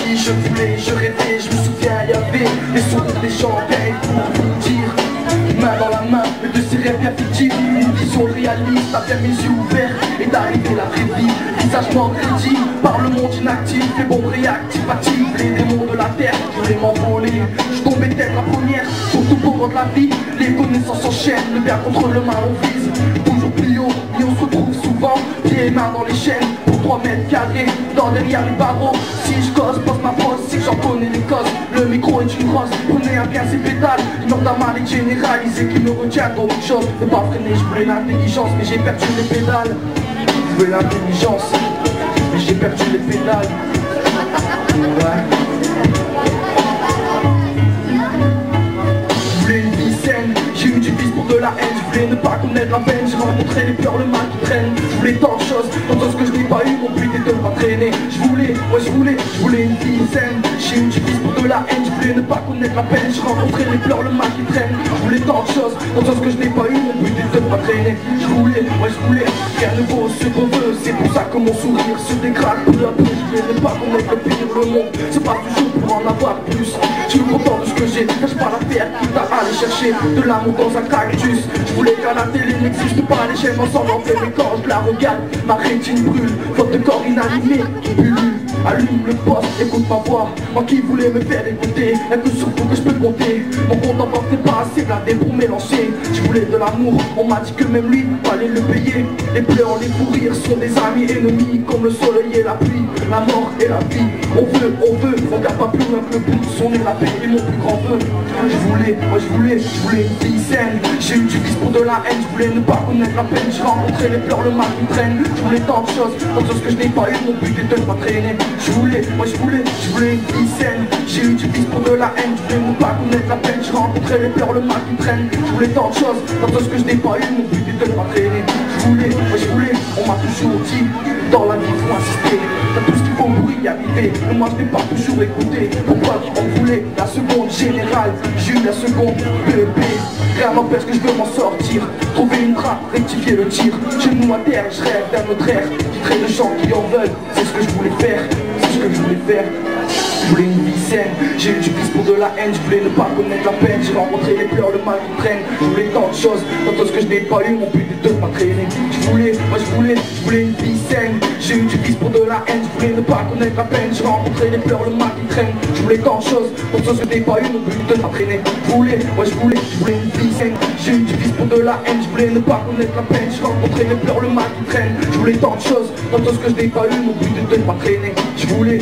petit, je voulais, je rêvais, je me souviens, il y avait des sourires des gens veillent pour vous dire, main dans la main, mais de ces rêves bien fictifs, une vision réaliste, à faire mes yeux ouverts et d'arriver la vraie vie, visage mort crédit, par le monde inactif, les bombes réactifs, actifs, les démons de la terre, je voulais m'envoler, je tombais tête la première, surtout pour de la vie, les connaissances s'enchaînent, le bien contre le mal on vise, toujours plus haut, et on se retrouve souvent, pieds et mains dans les chaînes, pour 3 mètres carrés, dans derrière les barreaux, si je cause, pose ma pose, si j'en connais les causes, le micro est une grosse, prenez à bien ses pétales, une ordre à mal est généralisée qui me retient dans une chose, ne pas freiner, je voulais l'intelligence, mais j'ai perdu les pédales, je voulais l'intelligence, mais j'ai perdu les pédales, ouais. Je voulais une vie saine, j'ai eu du vice pour de la haine, je voulais ne pas connaître la peine, j'ai rencontré les peurs, le mal qui traîne, je voulais tant de choses, tant ce que je n'ai pas eu, mon but était de ne pas traîner, je voulais une vie saine, j'ai eu du vice pour de la haine, je voulais ne pas connaître la peine, j'ai rencontré les pleurs, le mal qui traîne, je voulais tant de choses, tant ce que je n'ai pas eu, mon but était de ne pas traîner, je voulais, rien ne vaut ce qu'on veut, c'est pour ça que mon sourire se dégrade peu à peu, je voulais ne pas connaître le pire, le monde se passe toujours pour en avoir plus, je suis content de ce que j'ai, cache pas la terre, quitte à aller chercher de l'amour dans un cactus, je voulais qu'à la télé n'existe pas, les chaînes ensemble en fait, mais quand je la regarde, ma rétine brûle, faute de corps inanimé qui pullule. Allume le poste, écoute ma voix, moi qui voulais me faire écouter, y'a que sur vous que je peux compter, mon compte en banque n'est pas assez blindé pour mélanger, je voulais de l'amour, on m'a dit que même lui, fallait le payer, les pleurs, les fous rires sont des amis ennemis, comme le soleil et la pluie, la mort et la vie, on veut, on garde pas plus loin que le bout de son nez, la paix est mon plus grand vœu, je voulais une vie saine, j'ai eu du vice pour de la haine, je voulais ne pas connaître la peine, j'ai rencontré les pleurs, le mal qui traîne, je voulais tant de choses, tant de choses que je n'ai pas eu, mon but était de ne pas traîner. Je voulais une vie saine, j'ai eu du vice pour de la haine, je voulais ne pas connaître la peine, j'ai rencontré les pleurs, le mal qui traîne, je voulais tant de choses, tant de choses que je n'ai pas eu, mon but était de ne pas traîner. Je voulais, on m'a toujours dit, dans la vie faut insister, t'as tout ce qu'il faut pour y arriver, mais moi je n'ai pas toujours écouté, pourquoi on voulait la seconde générale, j'ai eu la seconde bébé, rien n'empêche que je veux m'en sortir, trouver une trappe, rectifier le tir, genoux à terre, je rêve d'un autre air, titrer de gens qui en veulent, c'est ce que je voulais faire, c'est ce que je voulais faire. Je voulais une vie saine, j'ai eu du vice pour de la haine, je voulais ne pas connaître la peine, j'ai rencontré les pleurs, le mal qui traîne, je voulais tant de choses, tant de ce que je n'ai pas eu, mon but est de ne pas traîner. Je voulais une vie saine, j'ai eu du vice pour de la haine, je voulais ne pas connaître la peine, j'ai rencontré les pleurs, le mal qui traîne, je voulais tant de choses, tant de choses que je n'ai pas eu, mon but est de ne pas traîner. Je voulais une vie saine, j'ai eu du vice pour de la haine, je voulais ne pas connaître la peine, j'ai rencontré les pleurs, le mal qui traîne, je voulais tant de choses, tant de choses que je n'ai pas eu, mon but est de ne pas traîner. Je voulais